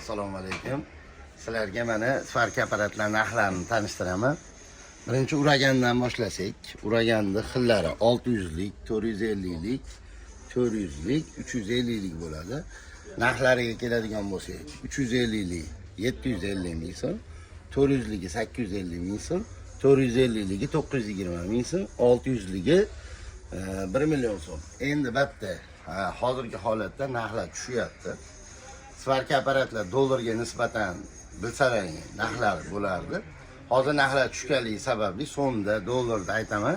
Assalomu alaykum. Sizlarga mana Spark apparatlar narxlarini tanishtiraman. Birinchi uragandan boshlasak, uraganning xillari 600 lik, 450 lik, 400 lik, 350 lik bo'ladi. Narxlariga keladigan bo'lsak, 350 lik 750 ming so'm, 400 ligi 850 ming so'm, 450 ligi 920 ming so'm, 600 ligi 1 million so'm. Endi bitta hozirgi holatda narxlar tushyapti. Spark apparatlar dollarga nisbatan bilsalaring narxlar bo'lardi. Hozir narxlar tushganligi sababli so'mda, dollarda aytaman,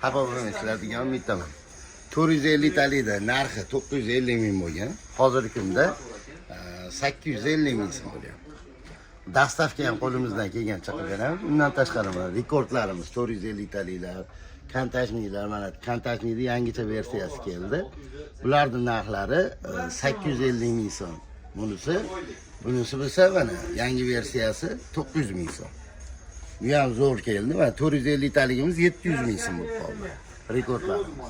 xafa bo'lmaysizlar degan umiddaman. 450 talikda narxi 950 ming bo'lgan, hozirgi kunda 850 ming so'm bo'lyapti. Dastavka ham qo'limizdan kelgancha qilib beramiz. Undan tashqari rekordlarimiz 450 taliklar, kontajnilar, mana kontajniyning yangicha versiyasi keldi. Bularning narxlari 850 ming so'm. Bunisi bo'lsa mana yangi versiyasi 900 ming so'm. Bu ham zo'r keldi. Va 450 taligimiz 700 ming so'm bo'lib qoldi. Rekordlarimiz.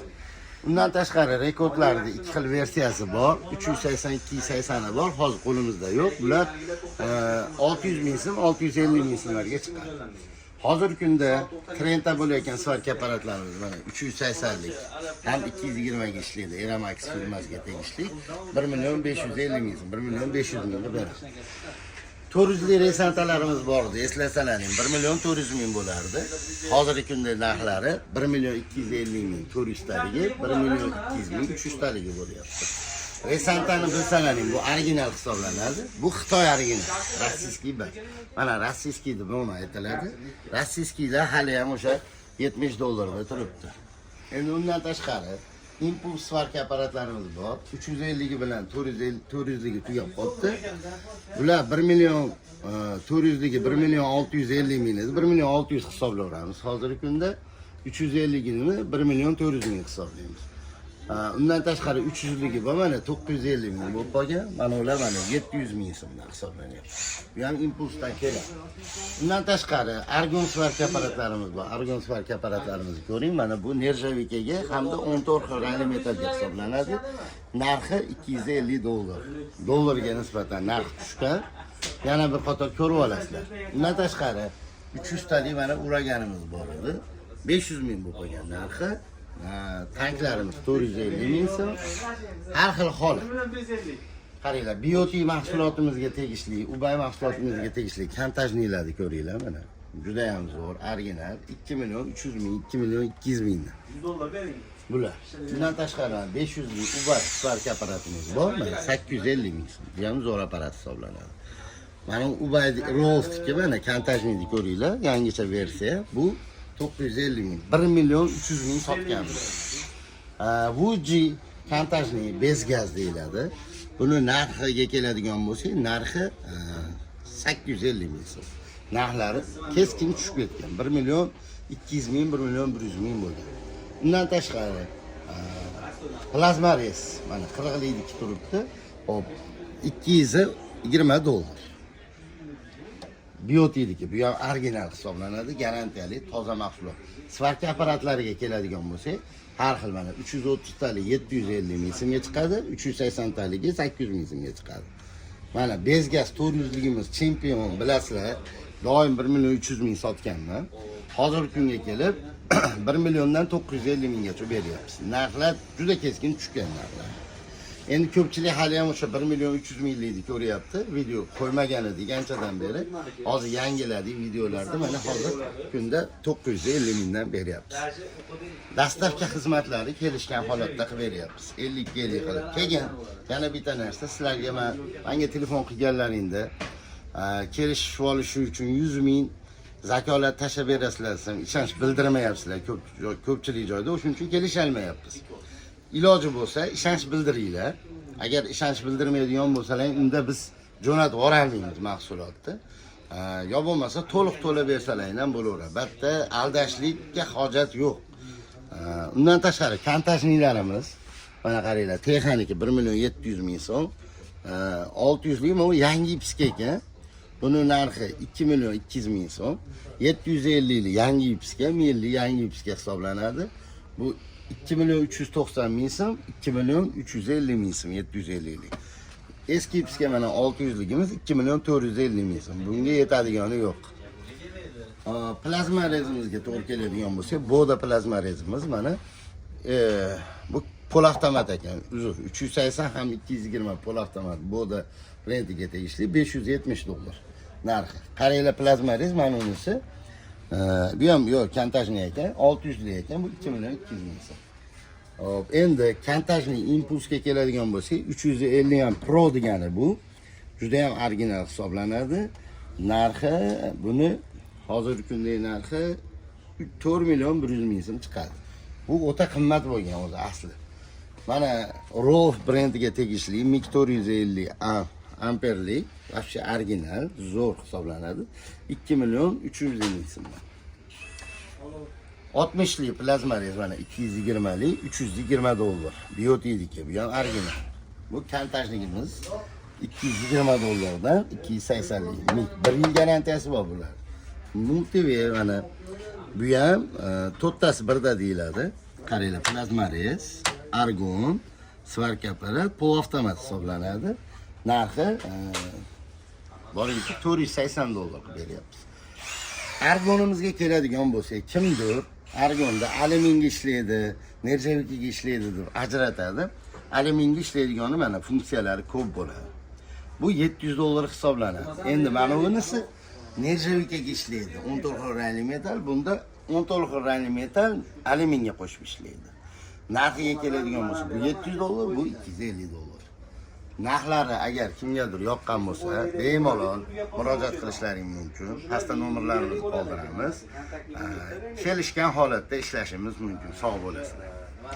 Undan tashqari rekordlarning ikki xil versiyasi bor. 380, 280 bor. Hozir qo'limizda yo'q. Bular 600 ming so'm, 650 ming so'mlarga chiqadi. Hozirgi kunda trendda bo'layotgan Spark apparatlarimiz mana 380 lik, ham 220 ga ishlaydi. Eramax firmasiga tegishli 1 million 550 ming so'm, 1 million 500 mingga beradi. 400 lik resantalarimiz bor edi. Eslasalaring 1 million 400 ming bo'lardi. Hozirgi kunda narxlari 1 million 250 ming 400 taligi, 1 million 200 ming 300 taligi bo'lyapti. Resantani bilsalaring bu original hisoblanadi. Bu Xitoy original, rossiyskiy bak. Mana rossiyskiy deb nima aytiladi. Rossiyskiylar hali ham o'sha 70 dollarda turibdi. Endi undan tashqari Impuls Spark apparatlarimiz bor. 350 gi bilan 400 ligi tugab qoldi. Bular 1 million 400 ligi 1 million 650 ming edi. 1 million 600 hisoblaymiz. Hozirgi kunda 350 gini 1 million 400 ming hisoblaymiz. Undan tashqari 300 ligi bor, mana 950 ming bo'lib qolgan. Mana ular mana 700 ming so'mdan hisoblanyapti. Bu ham impulsdan keladi. Undan tashqari Argon Spark apparatlarimiz bor. Argon Spark apparatlarimizni ko'ring. Mana bu nerjavikaga hamda 14 xil rangli metallga hisoblanadi. Narxi 250 dollar. Dollarga nisbatan narx tushgan. Yana bir qator ko'rib olasizlar. Undan tashqari 300 talik mana uraganimiz bor edi. 500 ming bo'lib qolgan narxi. Tanklarimiz 450 ming so'm. Har xil holat. Qaranglar, BOT mahsulotimizga tegishli, Ubay mahsulotimizga tegishli kontajnilarni ko'ringlar mana. Juda ham zo'r, original 2 million 300 ming, 2 million 200 ming. Bular. Bundan tashqari 500 ming Ubay Spark apparatimiz bor, mana 850 ming so'm. Bu ham zo'r apparat hisoblanadi. Mana Ubay Rollstick'i mana kontajnini ko'ringlar, yangicha versiya. Bu 950 ming, 1 million 300 ming sotganmiz. Vuji kontajni bez gaz deyiladi. Buni narxiga keladigan bo'lsak, narxi 850 ming so'm. Narxlari keskin tushib ketgan. 1 million 200 ming, 1 million 100 ming bo'lgan. Undan tashqari plazmares mana 40 likniki turibdi. Hop, 220 dollar. BOT'niki bu ham original hisoblanadi, garantiyali, toza mahsulot. Spark apparatlariga keladigan bo'lsak, har xil mana 330 talik 750 ming so'mga chiqadi, 380 taligi 800 ming so'mga chiqadi. Mana bezgaz 400 ligimiz chempion bilasizlar, doim 1 million 300 ming sotganman. Hozirgi kunga kelib 1 milliondan 950 minggacha beryapmiz. Narxlar juda keskin tushgan narxlar. Endi ko'pchilik hali ham o'sha 1 million 300 minglikni ko'ryapti. Video qo'ymagan edi anchadan beri. Hozir yangiladi videolarda mana hozir kunda 950 mingdan beryapmiz. Dastavka xizmatlari kelishgan holatda qilib beryapmiz. 50 50 qilib. Keyin yana bitta narsa sizlarga menga telefon qilganlaringda kelishib olish uchun 100 ming zakolat tashlab berasizlar desam, ishonch bildirmayapsizlar ko'pchilik joyda, o'shuning uchun kelisha olmayapmiz. Iloji bo'lsa ishonch bildiringlar. Agar ishonch bildirmaydigan bo'lsalaring, unda biz jo'natib yuboramiz mahsulotni. Yo bo'lmasa to'liq to'lab bersalaring ham bo'laveradi. Bitta aldashlikka hojat yo'q. Undan tashqari kontajnilarimiz mana qaranglar, texnika 1 million 700 ming so'm. 600 lik bu yangi ipska ekan. Buni narxi 2 million 200 ming so'm. 750 lik yangi ipska, 1000 lik yangi ipska hisoblanadi. Bu 2 million 390 ming so'm, 2 million 350 ming so'm, 750 lik. eski ipsga mana 600ligimiz 2 million 450 ming so'm. Bunga yetadigani yo'q. Plazma rezimizga to'g'ri keladigan bo'lsa, Boda plazma rezimiz mana bu pol avtomat ekan. Uzr, 380 ham 220 pol avtomat Boda brendiga tegishli $570 narxi. Qaranglar plazma rez mana bunisi. Bu ham yo'q, kantajni ekan, 600 lik ekan, bu 2 million 200 ming so'm. Hop, endi kantajni impulsga keladigan bo'lsak, 350 ham Pro degani bu. Juda ham original hisoblanadi. Narxi buni hozirgi kundagi narxi 4 million 100 ming so'm chiqadi. Bu o'ta qimmat bo'lgan o'zi asli. Mana Rolf brendiga tegishli 450 amperlik, вообще original, zo'r hisoblanadi. 2 million 300 ming so'm. 60 lik plazma rez mana 220 lik $320. Biotidika, bu ham original. Bu kantajligimiz $220dan 280 lik. 1 yil garantiyasi bor bular. Multiver mana bu ham to'rttasi birda deyiladi. Qaranglar, plazma rez, argon, svarka apparat, pol avtomat hisoblanadi. Narxi boringki $480 qilib beryapmiz. Argonimizga keladigan bo'lsak, kimdir argonda alyuminga ishlaydi, nerjavikaga ishlaydi deb ajratadi. Alyuminga ishlaydigani mana funksiyalari ko'p bo'ladi. Bu $700 hisoblanadi. Endi mana bunisi nerjavikaga ishlaydi. 14 xil rangli metal, bunda 14 xil rangli metal alyuminga qo'shib ishlaydi. Narxiga keladigan bo'lsa, bu $700, bu $250. Narxlari agar kimgadir yoqqan bo'lsa, bemalol murojaat qilishlaring mumkin. Pastda nomerlarimizni qoldiramiz. Kelishgan holatda ishlashimiz mumkin. Sog' bo'lasizlar.